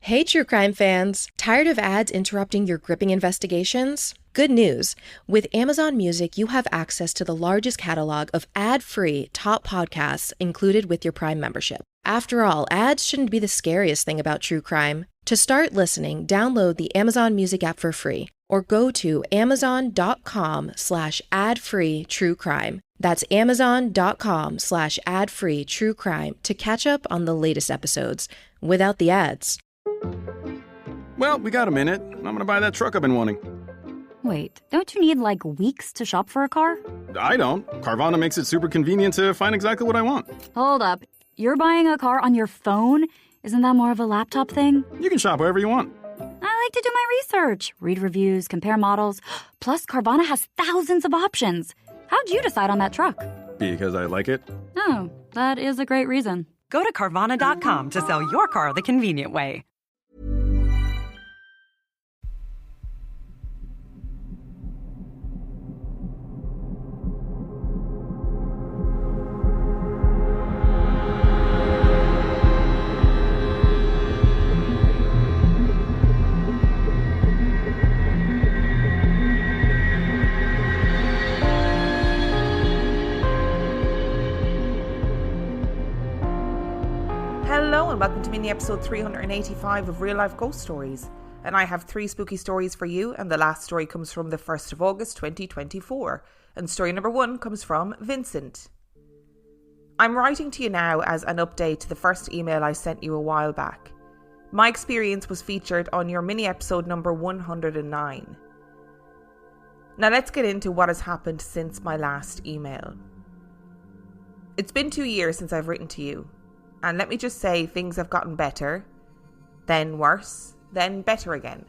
Hey, true crime fans! Tired of ads interrupting your gripping investigations? Good news! With Amazon Music, you have access to the largest catalog of ad-free top podcasts included with your Prime membership. After all, ads shouldn't be the scariest thing about true crime. To start listening, download the Amazon Music app for free or go to amazon.com/ad-free true crime. That's amazon.com/ad-free true crime to catch up on the latest episodes without the ads. Well, we got a minute. I'm gonna buy that truck I've been wanting. Wait, don't you need, weeks to shop for a car? I don't. Carvana makes it super convenient to find exactly what I want. Hold up. You're buying a car on your phone? Isn't that more of a laptop thing? You can shop wherever you want. I like to do my research, read reviews, compare models. Plus, Carvana has thousands of options. How'd you decide on that truck? Because I like it. Oh, that is a great reason. Go to Carvana.com to sell your car the convenient way. Hello and welcome to mini episode 385 of Real Life Ghost Stories. And I have 3 spooky stories for you, and the last story comes from the 1st of August 2024. And story number 1 comes from Vincent. I'm writing to you now as an update to the first email I sent you a while back. My experience was featured on your mini episode number 109. Now let's get into what has happened since my last email. It's been 2 years since I've written to you. And let me just say, things have gotten better, then worse, then better again.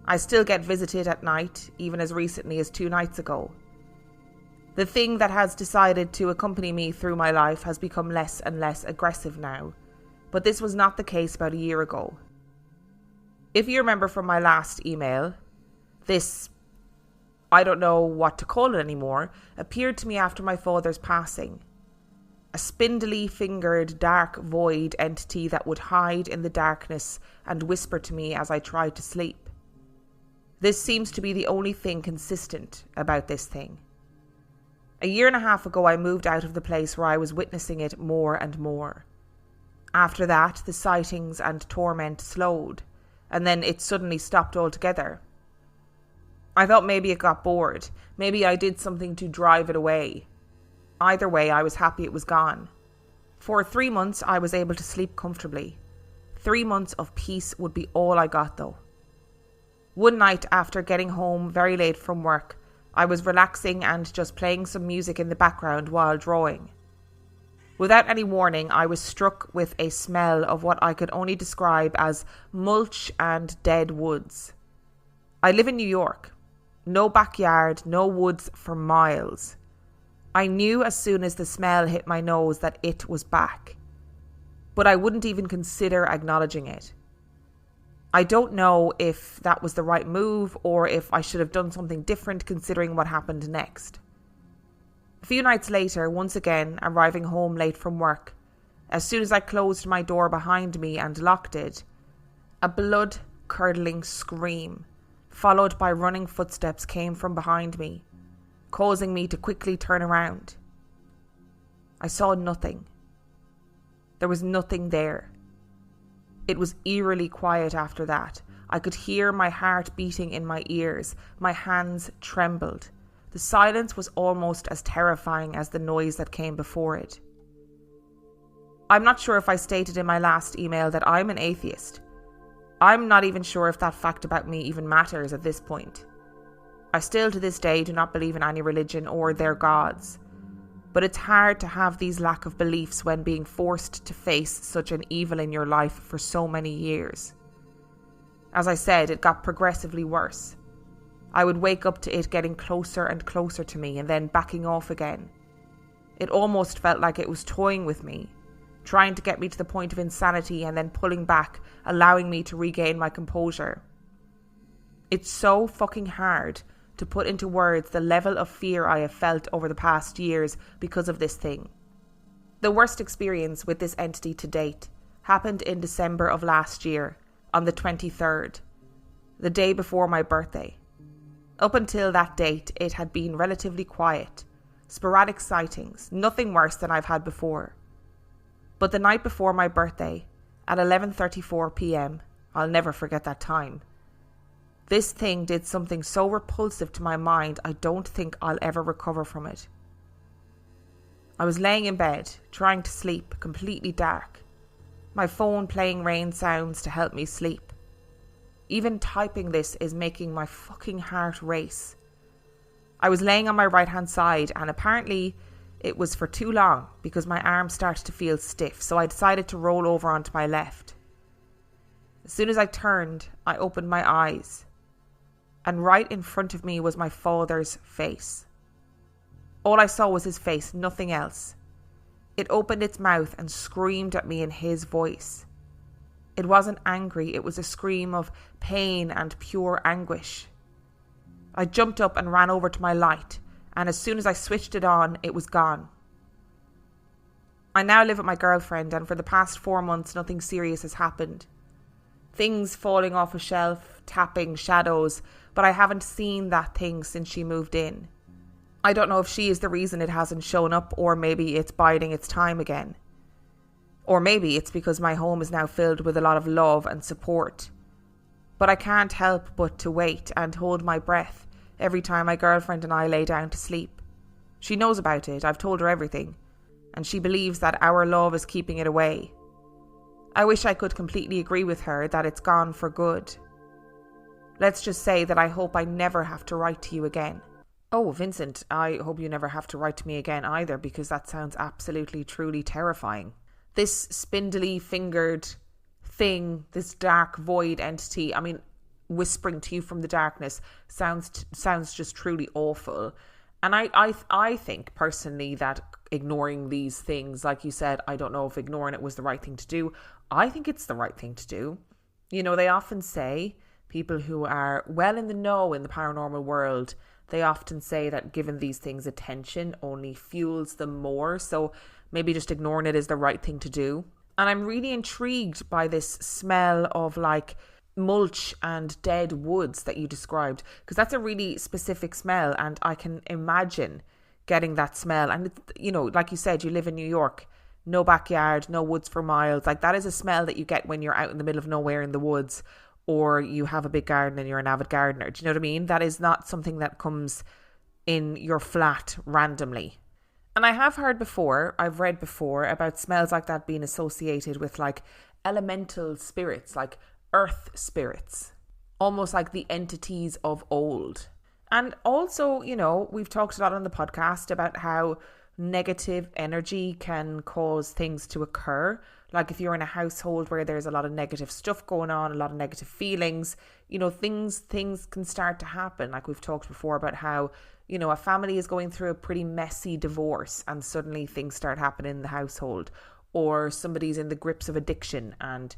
I still get visited at night, even as recently as 2 nights ago. The thing that has decided to accompany me through my life has become less and less aggressive now, but this was not the case about a year ago. If you remember from my last email, this, I don't know what to call it anymore, appeared to me after my father's passing. A spindly-fingered, dark void entity that would hide in the darkness and whisper to me as I tried to sleep. This seems to be the only thing consistent about this thing. A year and a half ago, I moved out of the place where I was witnessing it more and more. After that, the sightings and torment slowed, and then it suddenly stopped altogether. I thought maybe it got bored. Maybe I did something to drive it away. Either way, I was happy it was gone. For 3 months, I was able to sleep comfortably. 3 months of peace would be all I got, though. One night, after getting home very late from work, I was relaxing and just playing some music in the background while drawing. Without any warning, I was struck with a smell of what I could only describe as mulch and dead woods. I live in New York. No backyard, no woods for miles. I knew as soon as the smell hit my nose that it was back. But I wouldn't even consider acknowledging it. I don't know if that was the right move or if I should have done something different considering what happened next. A few nights later, once again arriving home late from work, as soon as I closed my door behind me and locked it, a blood-curdling scream, followed by running footsteps, came from behind me, causing me to quickly turn around. I saw nothing. There was nothing there. It was eerily quiet after that. I could hear my heart beating in my ears. My hands trembled. The silence was almost as terrifying as the noise that came before it. I'm not sure if I stated in my last email that I'm an atheist. I'm not even sure if that fact about me even matters at this point. I still to this day do not believe in any religion or their gods. But it's hard to have these lack of beliefs when being forced to face such an evil in your life for so many years. As I said, it got progressively worse. I would wake up to it getting closer and closer to me and then backing off again. It almost felt like it was toying with me, trying to get me to the point of insanity and then pulling back, allowing me to regain my composure. It's so fucking hard to put into words the level of fear I have felt over the past years because of this thing. The worst experience with this entity to date happened in December of last year, on the 23rd, the day before my birthday. Up until that date, it had been relatively quiet, sporadic sightings, nothing worse than I've had before. But the night before my birthday, at 11:34 p.m, I'll never forget that time, this thing did something so repulsive to my mind I don't think I'll ever recover from it. I was laying in bed, trying to sleep, completely dark. My phone playing rain sounds to help me sleep. Even typing this is making my fucking heart race. I was laying on my right hand side, and apparently it was for too long because my arm started to feel stiff, so I decided to roll over onto my left. As soon as I turned, I opened my eyes, and right in front of me was my father's face. All I saw was his face, nothing else. It opened its mouth and screamed at me in his voice. It wasn't angry, it was a scream of pain and pure anguish. I jumped up and ran over to my light, and as soon as I switched it on, it was gone. I now live with my girlfriend, and for the past 4 months, nothing serious has happened. Things falling off a shelf, tapping, shadows, but I haven't seen that thing since she moved in. I don't know if she is the reason it hasn't shown up, or maybe it's biding its time again. Or maybe it's because my home is now filled with a lot of love and support. But I can't help but to wait and hold my breath every time my girlfriend and I lay down to sleep. She knows about it, I've told her everything, and she believes that our love is keeping it away. I wish I could completely agree with her that it's gone for good. Let's just say that I hope I never have to write to you again. Oh, Vincent, I hope you never have to write to me again either, because that sounds absolutely, truly terrifying. This spindly fingered thing, this dark void entity, I mean, whispering to you from the darkness sounds just truly awful. And I think personally that ignoring these things, like you said, I don't know if ignoring it was the right thing to do. I think it's the right thing to do. You know, they often say, people who are well in the know in the paranormal world, they often say that giving these things attention only fuels them more. So maybe just ignoring it is the right thing to do. And I'm really intrigued by this smell of like mulch and dead woods that you described, because that's a really specific smell, and I can imagine getting that smell. And you know, like you said, you live in New York, no backyard, no woods for miles. Like that is a smell that you get when you're out in the middle of nowhere in the woods, or you have a big garden and you're an avid gardener. Do you know what I mean? That is not something that comes in your flat randomly. And I have heard before, I've read before about smells like that being associated with like elemental spirits, like earth spirits, almost like the entities of old. And also, you know, we've talked a lot on the podcast about how negative energy can cause things to occur. Like if you're in a household where there's a lot of negative stuff going on, a lot of negative feelings, you know, things can start to happen. Like we've talked before about how, you know, a family is going through a pretty messy divorce and suddenly things start happening in the household, or somebody's in the grips of addiction and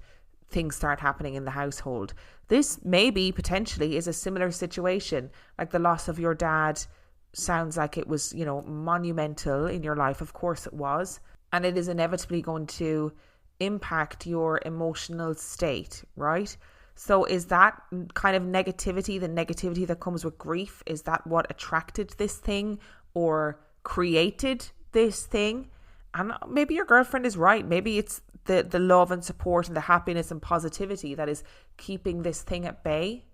things start happening in the household. This maybe potentially is a similar situation, like the loss of your dad sounds like it was, you know, monumental in your life. Of course it was. And it is inevitably going to impact your emotional state, right? So is that kind of negativity, the negativity that comes with grief, is that what attracted this thing or created this thing? And maybe your girlfriend is right. Maybe it's the love and support and the happiness and positivity that is keeping this thing at bay.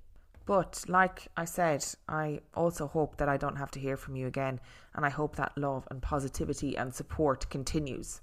But like I said, I also hope that I don't have to hear from you again. And I hope that love and positivity and support continues.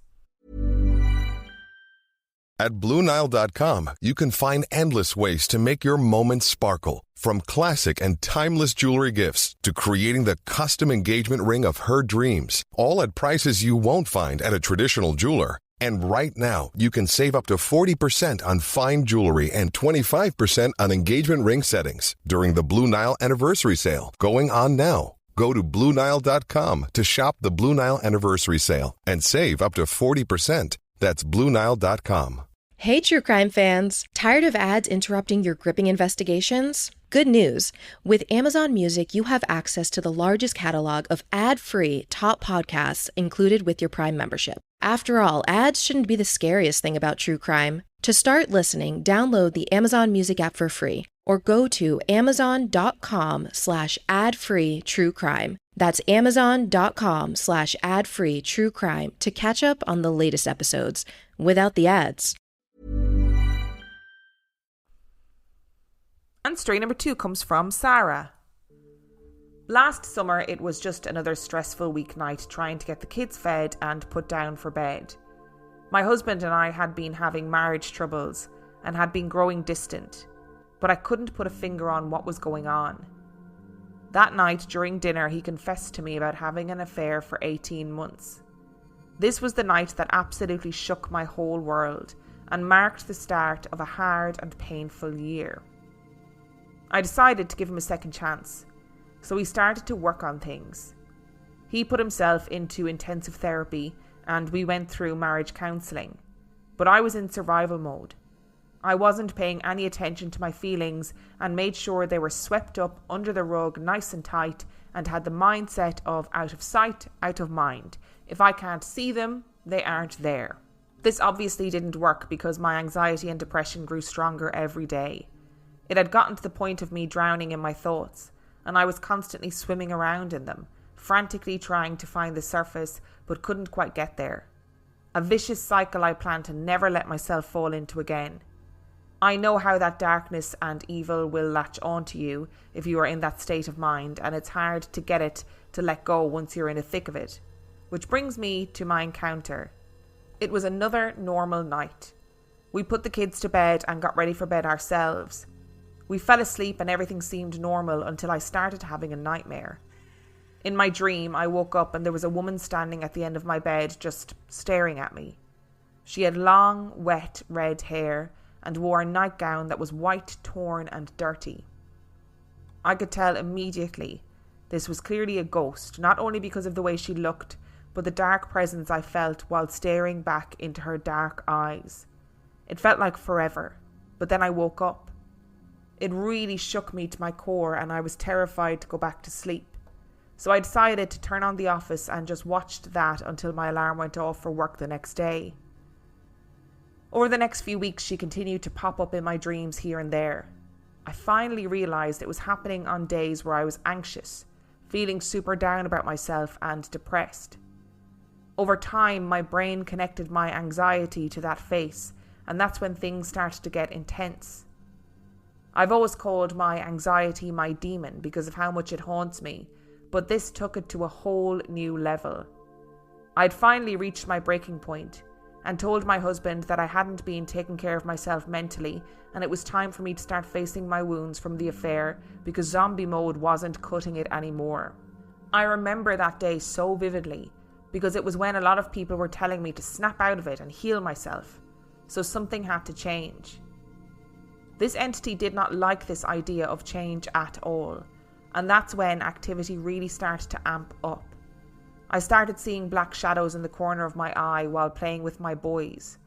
At BlueNile.com, you can find endless ways to make your moments sparkle. From classic and timeless jewelry gifts to creating the custom engagement ring of her dreams, all at prices you won't find at a traditional jeweler. And right now, you can save up to 40% on fine jewelry and 25% on engagement ring settings during the Blue Nile Anniversary Sale, going on now. Go to BlueNile.com to shop the Blue Nile Anniversary Sale and save up to 40%. That's BlueNile.com. Hey, true crime fans. Tired of ads interrupting your gripping investigations? Good news. With Amazon Music, you have access to the largest catalog of ad-free top podcasts included with your Prime membership. After all, ads shouldn't be the scariest thing about true crime. To start listening, download the Amazon Music app for free or go to amazon.com/ad-free true crime. That's amazon.com/ad-free true crime to catch up on the latest episodes without the ads. And story number 2 comes from Sara. Last summer, it was just another stressful weeknight trying to get the kids fed and put down for bed. My husband and I had been having marriage troubles and had been growing distant, but I couldn't put a finger on what was going on. That night during dinner, he confessed to me about having an affair for 18 months. This was the night that absolutely shook my whole world and marked the start of a hard and painful year. I decided to give him a second chance, so we started to work on things. He put himself into intensive therapy and we went through marriage counselling, but I was in survival mode. I wasn't paying any attention to my feelings and made sure they were swept up under the rug nice and tight and had the mindset of out of sight, out of mind. If I can't see them, they aren't there. This obviously didn't work because my anxiety and depression grew stronger every day. It had gotten to the point of me drowning in my thoughts, and I was constantly swimming around in them, frantically trying to find the surface, but couldn't quite get there. A vicious cycle I plan to never let myself fall into again. I know how that darkness and evil will latch onto you if you are in that state of mind, and it's hard to get it to let go once you're in the thick of it. Which brings me to my encounter. It was another normal night. We put the kids to bed and got ready for bed ourselves. We fell asleep and everything seemed normal until I started having a nightmare. In my dream, I woke up and there was a woman standing at the end of my bed just staring at me. She had long, wet, red hair and wore a nightgown that was white, torn and dirty. I could tell immediately this was clearly a ghost, not only because of the way she looked, but the dark presence I felt while staring back into her dark eyes. It felt like forever, but then I woke up. It really shook me to my core and I was terrified to go back to sleep. So I decided to turn on the office and just watched that until my alarm went off for work the next day. Over the next few weeks, she continued to pop up in my dreams here and there. I finally realised it was happening on days where I was anxious, feeling super down about myself and depressed. Over time, my brain connected my anxiety to that face, and that's when things started to get intense. I've always called my anxiety my demon because of how much it haunts me, but this took it to a whole new level. I'd finally reached my breaking point and told my husband that I hadn't been taking care of myself mentally and it was time for me to start facing my wounds from the affair because zombie mode wasn't cutting it anymore. I remember that day so vividly because it was when a lot of people were telling me to snap out of it and heal myself, so something had to change. This entity did not like this idea of change at all, and that's when activity really started to amp up. I started seeing black shadows in the corner of my eye while playing with my boys,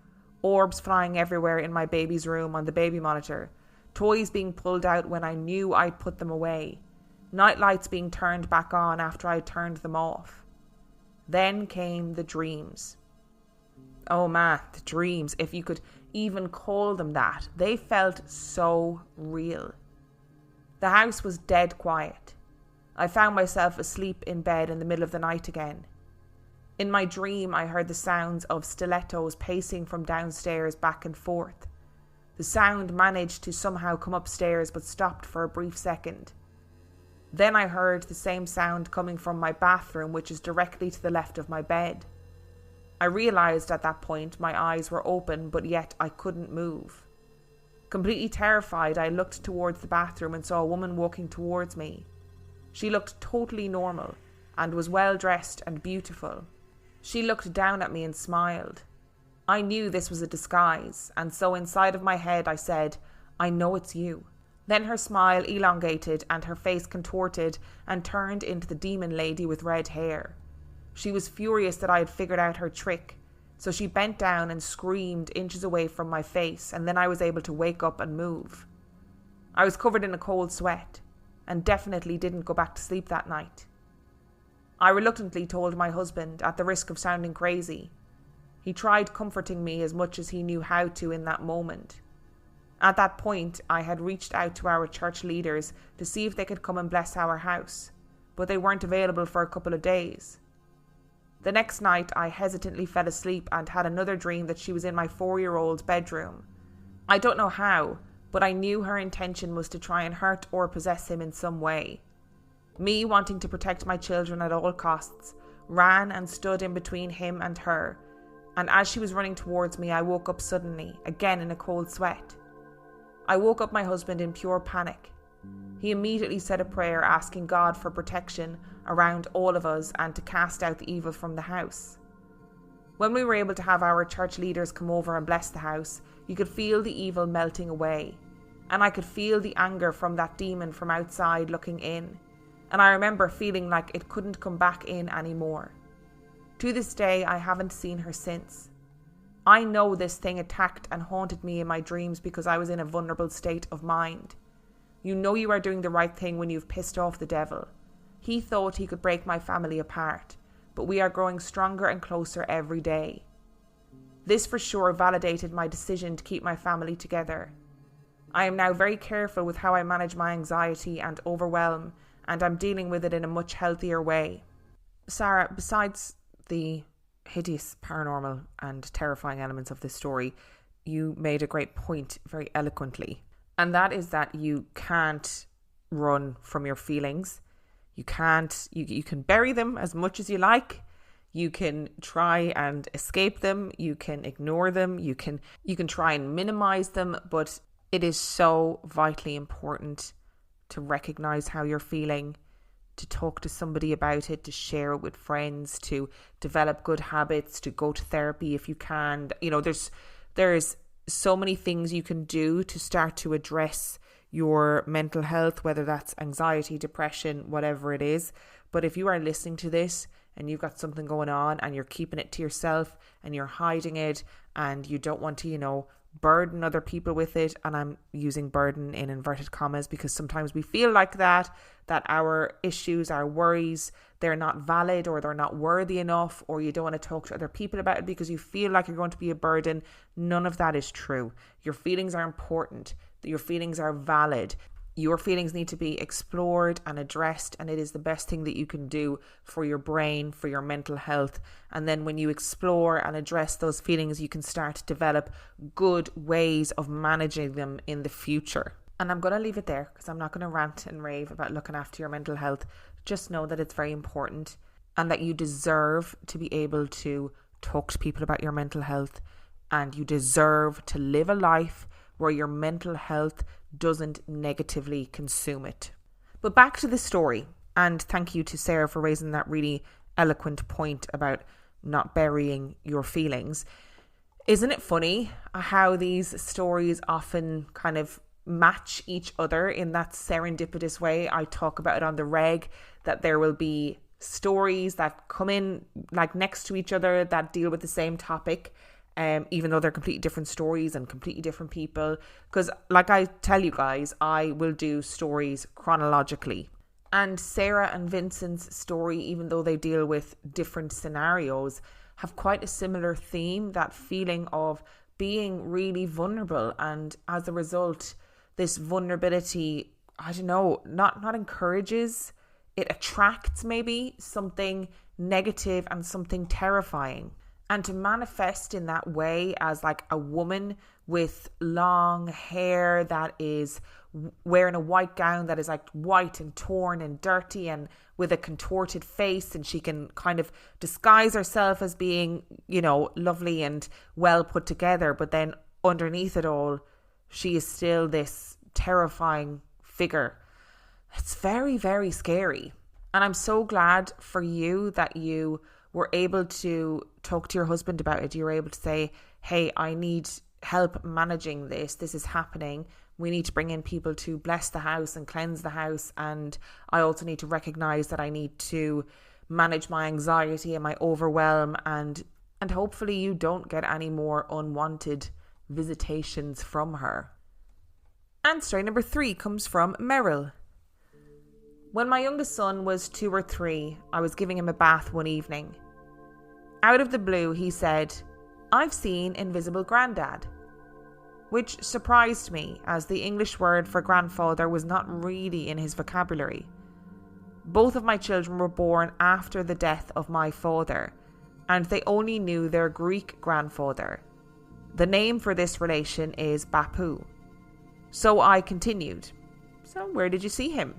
orbs flying everywhere in my baby's room on the baby monitor, toys being pulled out when I knew I'd put them away, night lights being turned back on after I'd turned them off. Then came the dreams. Oh man, the dreams, if you could even call them that. They felt so real. The house was dead quiet. I found myself asleep in bed in the middle of the night again. In my dream, I heard the sounds of stilettos pacing from downstairs back and forth. The sound managed to somehow come upstairs but stopped for a brief second. Then I heard the same sound coming from my bathroom, which is directly to the left of my bed. I realised at that point my eyes were open, but yet I couldn't move. Completely terrified, I looked towards the bathroom and saw a woman walking towards me. She looked totally normal and was well dressed and beautiful. She looked down at me and smiled. I knew this was a disguise, and so inside of my head I said, "I know it's you." Then her smile elongated and her face contorted and turned into the demon lady with red hair. She was furious that I had figured out her trick, so she bent down and screamed inches away from my face, and then I was able to wake up and move. I was covered in a cold sweat and definitely didn't go back to sleep that night. I reluctantly told my husband, at the risk of sounding crazy. He tried comforting me as much as he knew how to in that moment. At that point, I had reached out to our church leaders to see if they could come and bless our house, but they weren't available for a couple of days. The next night, I hesitantly fell asleep and had another dream that she was in my 4-year-old's bedroom. I don't know how, but I knew her intention was to try and hurt or possess him in some way. Me, wanting to protect my children at all costs, ran and stood in between him and her, and as she was running towards me, I woke up suddenly, again in a cold sweat. I woke up my husband in pure panic. He immediately said a prayer asking God for protection around all of us and to cast out the evil from the house. When we were able to have our church leaders come over and bless the house, you could feel the evil melting away, and I could feel the anger from that demon from outside looking in, and I remember feeling like it couldn't come back in anymore. To this day, I haven't seen her since. I know this thing attacked and haunted me in my dreams because I was in a vulnerable state of mind. You know you are doing the right thing when you've pissed off the devil. He thought he could break my family apart, but we are growing stronger and closer every day. This for sure validated my decision to keep my family together. I am now very careful with how I manage my anxiety and overwhelm, and I'm dealing with it in a much healthier way. Sara, besides the hideous paranormal and terrifying elements of this story, you made a great point very eloquently, and that is that you can't run from your feelings. You can bury them as much as you like. You can try and escape them. You can ignore them. You can try and minimize them, but it is so vitally important to recognize how you're feeling, to talk to somebody about it, to share it with friends, to develop good habits, to go to therapy if you can. You know, there's so many things you can do to start to address your mental health, whether that's anxiety, depression, whatever it is. But if you are listening to this and you've got something going on and you're keeping it to yourself and you're hiding it and you don't want to, burden other people with it, and I'm using burden in inverted commas because sometimes we feel like that our issues, our worries, they're not valid or they're not worthy enough, or you don't want to talk to other people about it because you feel like you're going to be a burden. None of that is true. Your feelings are important. Your feelings are valid. Your feelings need to be explored and addressed, and it is the best thing that you can do for your brain, for your mental health. And then when you explore and address those feelings, you can start to develop good ways of managing them in the future. And I'm going to leave it there because I'm not going to rant and rave about looking after your mental health. Just know that it's very important and that you deserve to be able to talk to people about your mental health, and you deserve to live a life where your mental health doesn't negatively consume it. But back to the story, and thank you to Sara for raising that really eloquent point about not burying your feelings. Isn't it funny how these stories often kind of match each other in that serendipitous way? I talk about it on the reg, that there will be stories that come in like next to each other that deal with the same topic, even though they're completely different stories and completely different people. Because like I tell you guys, I will do stories chronologically. And Sara and Vincent's story, even though they deal with different scenarios, have quite a similar theme, that feeling of being really vulnerable. And as a result, this vulnerability, I don't know, not encourages, it attracts maybe something negative and something terrifying. And to manifest in that way as like a woman with long hair that is wearing a white gown that is like white and torn and dirty and with a contorted face, and she can kind of disguise herself as being, lovely and well put together, but then underneath it all, she is still this terrifying figure. It's very, very scary. And I'm so glad for you that you were able to talk to your husband about it. You were able to say, hey, I need help managing this. This is happening. We need to bring in people to bless the house and cleanse the house. And I also need to recognize that I need to manage my anxiety and my overwhelm. And hopefully you don't get any more unwanted visitations from her. And story number 3 comes from Meryl. When my youngest son was 2 or 3, I was giving him a bath one evening. Out of the blue, he said, I've seen Invisible Grandad, which surprised me as the English word for grandfather was not really in his vocabulary. Both of my children were born after the death of my father, and they only knew their Greek grandfather. The name for this relation is Bapu. So I continued, "So where did you see him?"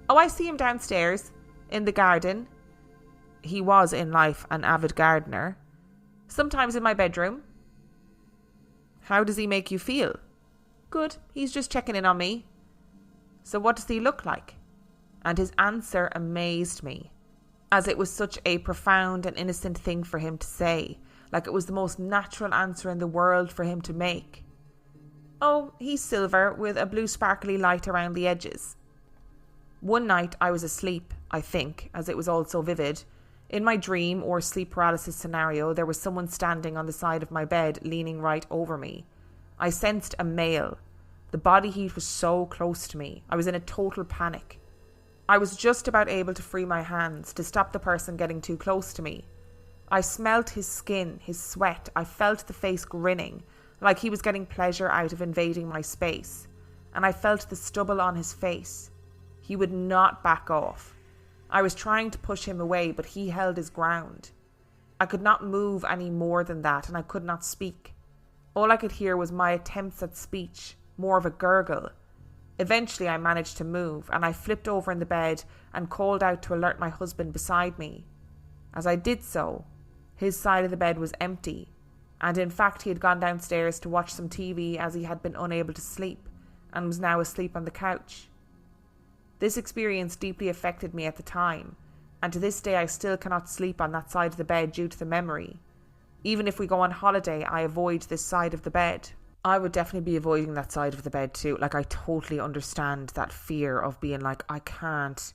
"Oh, I see him downstairs, in the garden." He was in life an avid gardener. "Sometimes in my bedroom." "How does he make you feel?" "Good, he's just checking in on me." "So what does he look like?" And his answer amazed me, as it was such a profound and innocent thing for him to say, like it was the most natural answer in the world for him to make. "Oh, he's silver with a blue sparkly light around the edges." One night I was asleep, I think, as it was all so vivid. In my dream or sleep paralysis scenario, there was someone standing on the side of my bed, leaning right over me. I sensed a male. The body heat was so close to me. I was in a total panic. I was just about able to free my hands to stop the person getting too close to me. I smelt his skin, his sweat. I felt the face grinning, like he was getting pleasure out of invading my space. And I felt the stubble on his face. He would not back off. I was trying to push him away, but he held his ground. I could not move any more than that, and I could not speak. All I could hear was my attempts at speech, more of a gurgle. Eventually I managed to move, and I flipped over in the bed and called out to alert my husband beside me. As I did so, his side of the bed was empty, and in fact he had gone downstairs to watch some TV as he had been unable to sleep, and was now asleep on the couch. This experience deeply affected me at the time, and to this day I still cannot sleep on that side of the bed due to the memory. Even if we go on holiday, I avoid this side of the bed. I would definitely be avoiding that side of the bed too. Like, I totally understand that fear of being like, I can't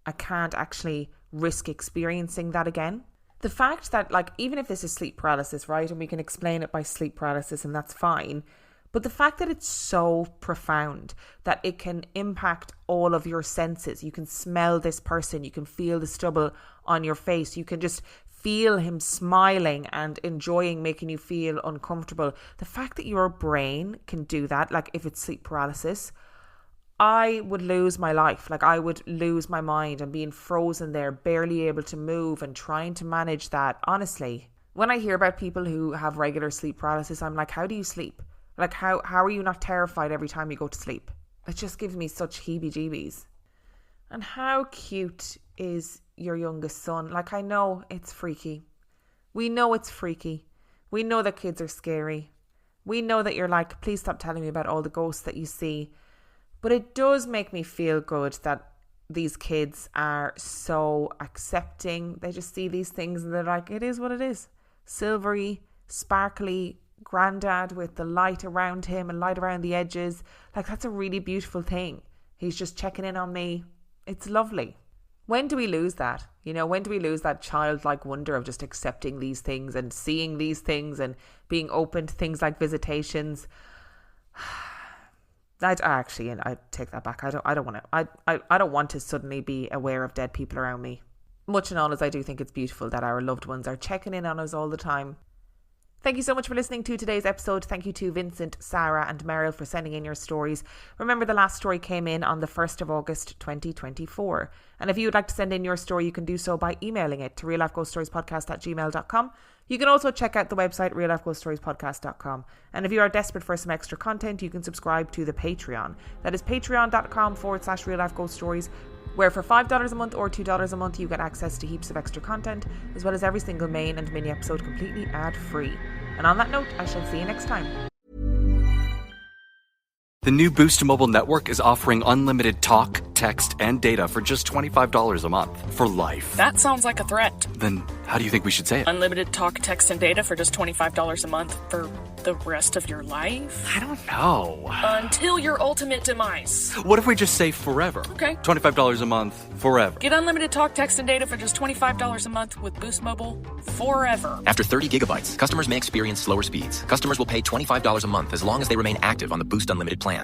actually risk experiencing that again. The fact that, like, even if this is sleep paralysis, right, and we can explain it by sleep paralysis and that's fine, but the fact that it's so profound that it can impact all of your senses. You can smell this person, you can feel the stubble on your face, you can just feel him smiling and enjoying making you feel uncomfortable. The fact that your brain can do that, like if it's sleep paralysis, I would lose my life. Like, I would lose my mind and being frozen there, barely able to move and trying to manage that. Honestly, when I hear about people who have regular sleep paralysis, I'm like, how do you sleep? Like, how are you not terrified every time you go to sleep? It just gives me such heebie-jeebies. And how cute is your youngest son? Like, I know it's freaky. We know it's freaky. We know that kids are scary. We know that you're like, please stop telling me about all the ghosts that you see. But it does make me feel good that these kids are so accepting. They just see these things and they're like, it is what it is. Silvery, sparkly granddad with the light around him and light around the edges. Like, that's a really beautiful thing. He's just checking in on me. It's lovely. When do we lose that? You know, when do we lose that childlike wonder of just accepting these things and seeing these things and being open to things like visitations? I take that back. I don't want to suddenly be aware of dead people around me. Much and all as I do think it's beautiful that our loved ones are checking in on us all the time. Thank you so much for listening to today's episode. Thank you to Vincent, Sara and Meryl for sending in your stories. Remember, the last story came in on the 1st of August 2024. And if you would like to send in your story, you can do so by emailing it to reallifeghoststoriespodcast@gmail.com. You can also check out the website reallifeghoststoriespodcast.com. And if you are desperate for some extra content, you can subscribe to the Patreon. That is patreon.com/reallifeghoststories, where for $5 a month or $2 a month you get access to heaps of extra content, as well as every single main and mini episode completely ad-free. And on that note, I shall see you next time. The new Boost Mobile network is offering unlimited talk, text, and data for just $25 a month for life. That sounds like a threat. Then how do you think we should say it? Unlimited talk, text, and data for just $25 a month for the rest of your life? I don't know. Until your ultimate demise. What if we just say forever? Okay. $25 a month, forever. Get unlimited talk, text, and data for just $25 a month with Boost Mobile forever. After 30 gigabytes, customers may experience slower speeds. Customers will pay $25 a month as long as they remain active on the Boost Unlimited plan.